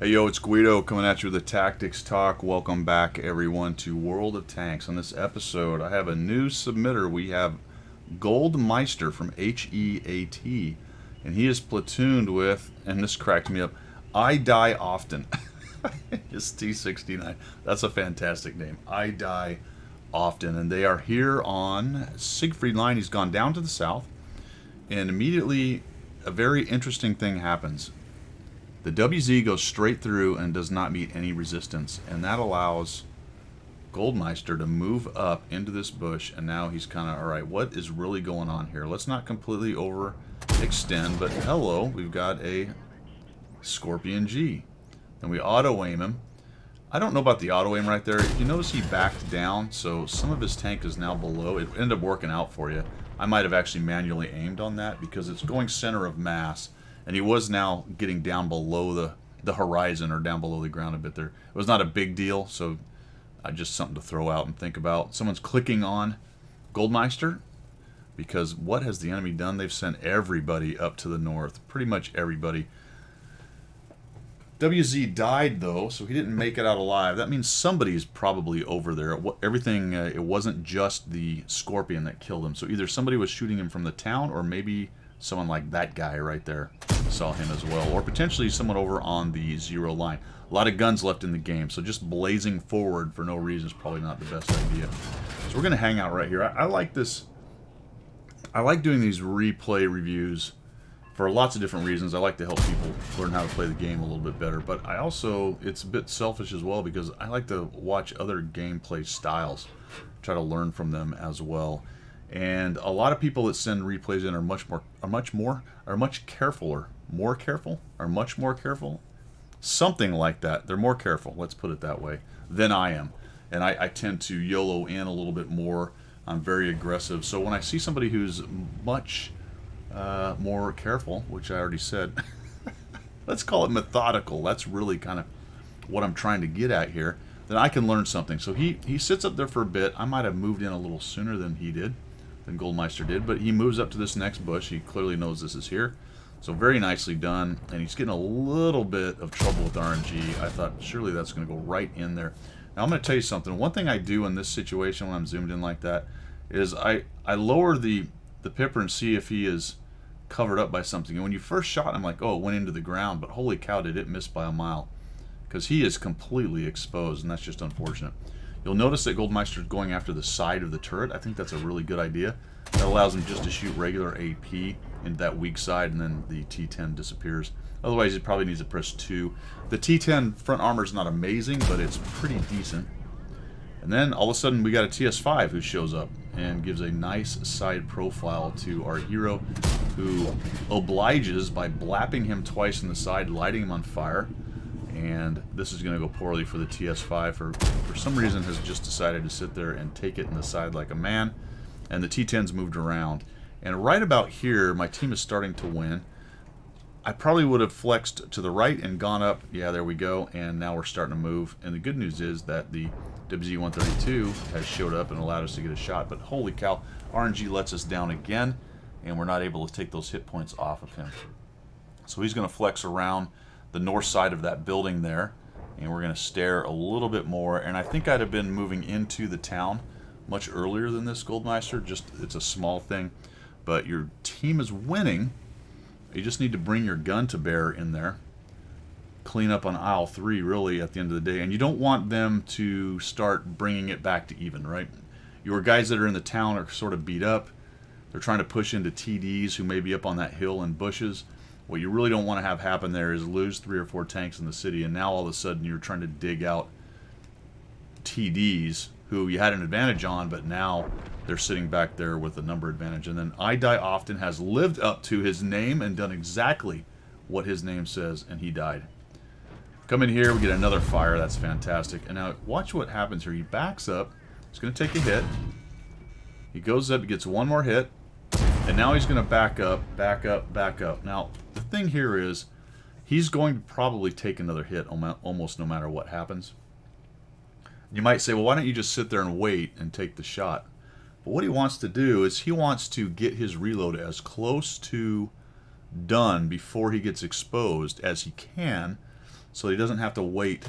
Hey yo, it's Guido coming at you with the Tactics Talk. Welcome back everyone to World of Tanks. On this episode, I have a new submitter. We have Goldmeister from HEAT, and he is platooned with, and this cracked me up, I Die Often. It's T69. That's a fantastic name. I Die Often. And they are here on Siegfried Line. He's gone down to the south, and immediately a very interesting thing happens. The WZ goes straight through and does not meet any resistance, and that allows Goldmeister to move up into this bush, and now he's kind of, alright, what is really going on here? Let's not completely overextend, but hello, we've got a Scorpion G. And we auto-aim him. I don't know about the auto-aim right there. You notice he backed down, so some of his tank is now below. It ended up working out for you. I might have actually manually aimed on that because it's going center of mass. And he was now getting down below the horizon or down below the ground a bit there. It was not a big deal, so just something to throw out and think about. Someone's clicking on Goldmeister because what has the enemy done? They've sent everybody up to the north. Pretty much everybody. WZ died, though, so he didn't make it out alive. That means somebody's probably over there. Everything, it wasn't just the Scorpion that killed him. So either somebody was shooting him from the town or maybe someone like that guy right there saw him as well, or potentially someone over on the zero line. A lot of guns left in the game, so just blazing forward for no reason is probably not the best idea. So we're going to hang out right here. I like this. I like doing these replay reviews for lots of different reasons. I like to help people learn how to play the game a little bit better, but I also, it's a bit selfish as well because I like to watch other gameplay styles, try to learn from them as well. And a lot of people that send replays in are much more careful, something like that. They're more careful, let's put it that way, than I am. And I tend to YOLO in a little bit more. I'm very aggressive. So when I see somebody who's much more careful, which I already said, let's call it methodical. That's really kind of what I'm trying to get at here. Then I can learn something. So he sits up there for a bit. I might have moved in a little sooner than he did. Than Goldmeister did, but he moves up to this next bush. He clearly knows this is here, so very nicely done. And he's getting a little bit of trouble with RNG. I thought surely that's going to go right in there. Now I'm going to tell you something. One thing I do in this situation when I'm zoomed in like that is I lower the pipper and see if he is covered up by something. And when you first shot, I'm like, oh, it went into the ground, but holy cow, did it miss by a mile, because he is completely exposed, and that's just unfortunate. You'll notice that Goldmeister is going after the side of the turret. I think that's a really good idea. That allows him just to shoot regular AP into that weak side, and then the T10 disappears. Otherwise, he probably needs to press 2. The T10 front armor is not amazing, but it's pretty decent. And then all of a sudden, we got a TS5 who shows up and gives a nice side profile to our hero, who obliges by blapping him twice in the side, lighting him on fire. And this is going to go poorly for the TS5. For some reason has just decided to sit there and take it in the side like a man. And the T10's moved around. And right about here, my team is starting to win. I probably would have flexed to the right and gone up. Yeah, there we go. And now we're starting to move. And the good news is that the WZ-132 has showed up and allowed us to get a shot. But holy cow, RNG lets us down again. And we're not able to take those hit points off of him. So he's going to flex around the north side of that building there, and we're going to stare a little bit more. And I think I'd have been moving into the town much earlier than this, Goldmeister. Just, it's a small thing, but your team is winning. You just need to bring your gun to bear in there, clean up on aisle 3 really at the end of the day. And you don't want them to start bringing it back to even, right? Your guys that are in the town are sort of beat up. They're trying to push into TDs who may be up on that hill in bushes. What you really don't want to have happen there is lose 3 or 4 tanks in the city, and now all of a sudden you're trying to dig out TDs who you had an advantage on, but now they're sitting back there with a number advantage. And then I Die Often has lived up to his name and done exactly what his name says, and he died. Come in here, we get another fire. That's fantastic. And now watch what happens here. He backs up. He's going to take a hit. He goes up, he gets one more hit. And now he's going to back up, back up, back up. Now, the thing here is, he's going to probably take another hit almost no matter what happens. You might say, well, why don't you just sit there and wait and take the shot? But what he wants to do is he wants to get his reload as close to done before he gets exposed as he can, so he doesn't have to wait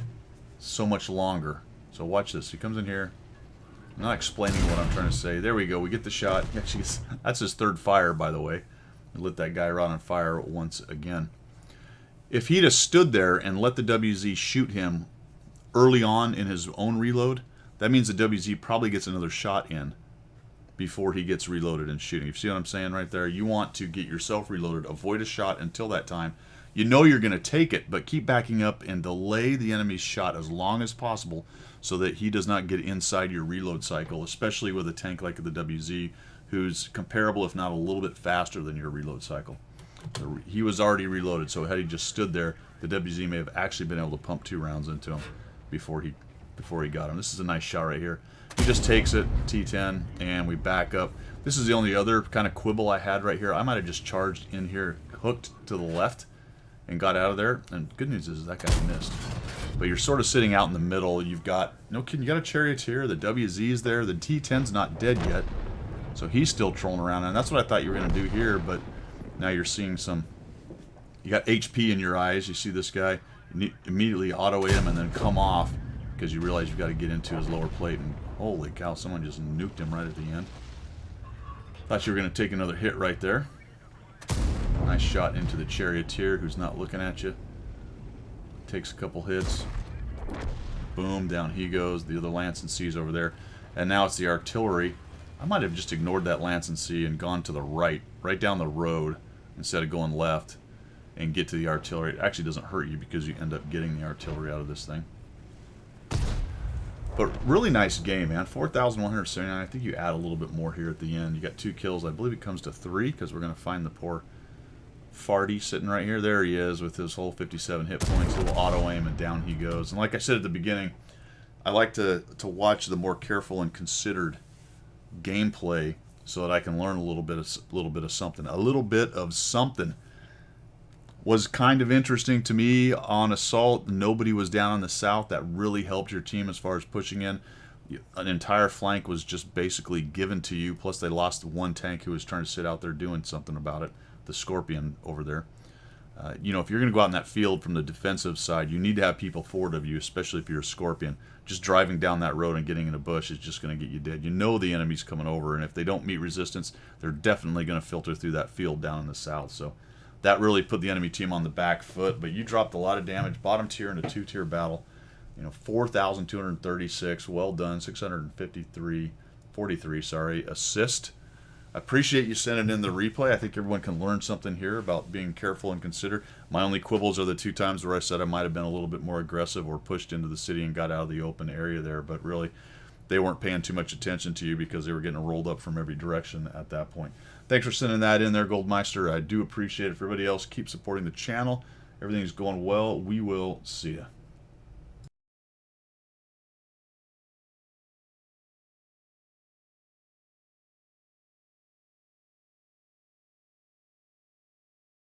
so much longer. So watch this. He comes in here. I'm not explaining what I'm trying to say. There we go. We get the shot. Actually, that's his third fire, by the way. We lit that guy right on fire once again. If he'd have stood there and let the WZ shoot him early on in his own reload, that means the WZ probably gets another shot in before he gets reloaded and shooting. You see what I'm saying right there? You want to get yourself reloaded, avoid a shot until that time. You know you're going to take it, but keep backing up and delay the enemy's shot as long as possible so that he does not get inside your reload cycle, especially with a tank like the WZ, who's comparable, if not a little bit faster than your reload cycle. He was already reloaded, so had he just stood there, the WZ may have actually been able to pump 2 rounds into him before he got him. This is a nice shot right here. He just takes it, T10, and we back up. This is the only other kind of quibble I had right here. I might have just charged in here, hooked to the left, and got out of there. And good news is that guy missed. But you're sort of sitting out in the middle. You've got you got a Charioteer. The WZ is there. The T10's not dead yet, so he's still trolling around. And that's what I thought you were going to do here. But now you're seeing some. You got HP in your eyes. You see this guy. You immediately auto him and then come off because you realize you've got to get into his lower plate. And holy cow, someone just nuked him right at the end. Thought you were going to take another hit right there. Nice shot into the Charioteer, who's not looking at you. Takes a couple hits. Boom, down he goes. The other Lance and C's over there. And now it's the artillery. I might have just ignored that Lance and C and gone to the right down the road, instead of going left and get to the artillery. It actually doesn't hurt you because you end up getting the artillery out of this thing. But really nice game, man. 4,179. I think you add a little bit more here at the end. You got 2 kills. I believe it comes to 3 because we're going to find the poor Farty sitting right here. There he is with his whole 57 hit points. Little auto aim, and down he goes. And like I said at the beginning, I like to watch the more careful and considered gameplay so that I can learn a little bit of something. A little bit of something was kind of interesting to me on Assault. Nobody was down on the south. That really helped your team as far as pushing in. An entire flank was just basically given to you, plus they lost the one tank who was trying to sit out there doing something about it, the Scorpion over there. If you're going to go out in that field from the defensive side, you need to have people forward of you, especially if you're a Scorpion. Just driving down that road and getting in a bush is just going to get you dead. You know the enemy's coming over, and if they don't meet resistance, they're definitely going to filter through that field down in the south. So that really put the enemy team on the back foot, but you dropped a lot of damage. Bottom tier in a 2-tier battle. 4,236, well done. 643 assist. I appreciate you sending in the replay. I think everyone can learn something here about being careful and consider. My only quibbles are the 2 times where I said I might have been a little bit more aggressive or pushed into the city and got out of the open area there, but really they weren't paying too much attention to you because they were getting rolled up from every direction at that point. Thanks for sending that in there, Goldmeister. I do appreciate it. For everybody else, keep supporting the channel. Everything's going well. We will see you.